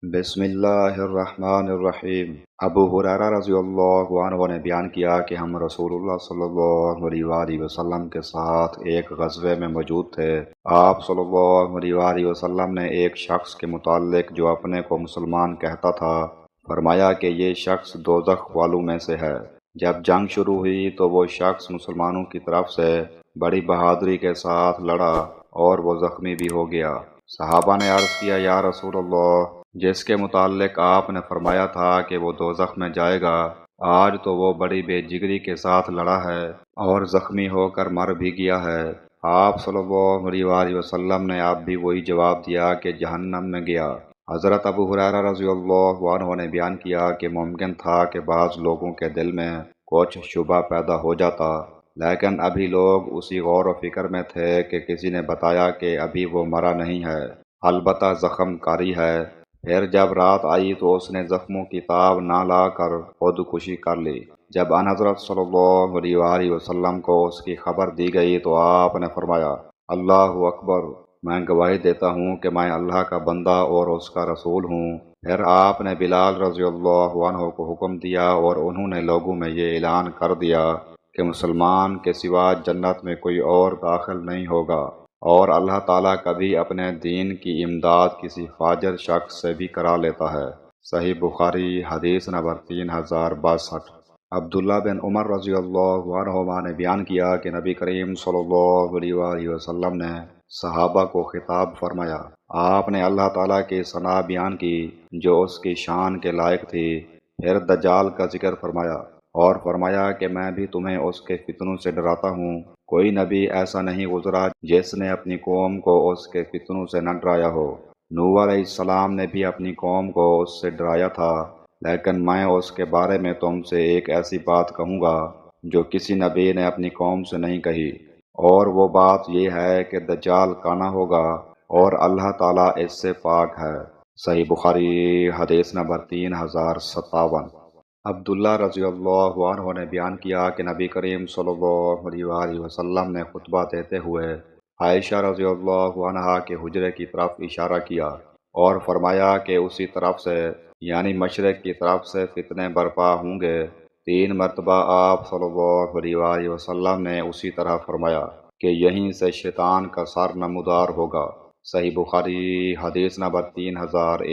بسم اللہ الرحمن الرحیم۔ ابو ہریرہ رضی اللہ عنہ نے بیان کیا کہ ہم رسول اللہ صلی اللہ علیہ وآلہ وسلم کے ساتھ ایک غزوے میں موجود تھے۔ آپ صلی اللہ علیہ وآلہ وسلم نے ایک شخص کے متعلق جو اپنے کو مسلمان کہتا تھا فرمایا کہ یہ شخص دوزخ والوں میں سے ہے۔ جب جنگ شروع ہوئی تو وہ شخص مسلمانوں کی طرف سے بڑی بہادری کے ساتھ لڑا اور وہ زخمی بھی ہو گیا۔ صحابہ نے عرض کیا، یا رسول اللہ، جس کے متعلق آپ نے فرمایا تھا کہ وہ دوزخ میں جائے گا، آج تو وہ بڑی بے جگری کے ساتھ لڑا ہے اور زخمی ہو کر مر بھی گیا ہے۔ آپ صلی اللہ علیہ وآلہ وسلم نے آپ بھی وہی جواب دیا کہ جہنم میں گیا۔ حضرت ابو ہریرہ رضی اللہ عنہ نے بیان کیا کہ ممکن تھا کہ بعض لوگوں کے دل میں کچھ شبہ پیدا ہو جاتا، لیکن ابھی لوگ اسی غور و فکر میں تھے کہ کسی نے بتایا کہ ابھی وہ مرا نہیں ہے، البتہ زخم کاری ہے۔ پھر جب رات آئی تو اس نے زخموں کی تاب نہ لا کر خودکشی کر لی۔ جب ان حضرت صلی اللہ علیہ وآلہ وسلم کو اس کی خبر دی گئی تو آپ نے فرمایا، اللہ اکبر، میں گواہی دیتا ہوں کہ میں اللہ کا بندہ اور اس کا رسول ہوں۔ پھر آپ نے بلال رضی اللہ عنہ کو حکم دیا اور انہوں نے لوگوں میں یہ اعلان کر دیا کہ مسلمان کے سوا جنت میں کوئی اور داخل نہیں ہوگا، اور اللہ تعالیٰ کبھی اپنے دین کی امداد کسی فاجر شخص سے بھی کرا لیتا ہے۔ صحیح بخاری حدیث نمبر 3062۔ عبداللہ بن عمر رضی اللہ عنہما نے بیان کیا کہ نبی کریم صلی اللہ علیہ وآلہ وسلم نے صحابہ کو خطاب فرمایا۔ آپ نے اللہ تعالیٰ کی ثنا بیان کی جو اس کی شان کے لائق تھی، پھر دجال کا ذکر فرمایا اور فرمایا کہ میں بھی تمہیں اس کے فتنوں سے ڈراتا ہوں۔ کوئی نبی ایسا نہیں گزرا جس نے اپنی قوم کو اس کے فتنوں سے نہ ڈرایا ہو۔ نوح علیہ السلام نے بھی اپنی قوم کو اس سے ڈرایا تھا، لیکن میں اس کے بارے میں تم سے ایک ایسی بات کہوں گا جو کسی نبی نے اپنی قوم سے نہیں کہی، اور وہ بات یہ ہے کہ دجال کانا ہوگا اور اللہ تعالیٰ اس سے پاک ہے۔ صحیح بخاری حدیث نمبر 3057۔ عبداللہ رضی اللہ عنہ نے بیان کیا کہ نبی کریم صلی اللہ علیہ وآلہ وسلم نے خطبہ دیتے ہوئے عائشہ رضی اللہ عنہا کے حجرے کی طرف اشارہ کیا اور فرمایا کہ اسی طرف سے یعنی مشرق کی طرف سے فتنے برپا ہوں گے۔ 3 مرتبہ آپ صلی اللہ علیہ وآلہ وسلم نے اسی طرح فرمایا کہ یہیں سے شیطان کا سر نمودار ہوگا۔ صحیح بخاری حدیث نمبر 3104۔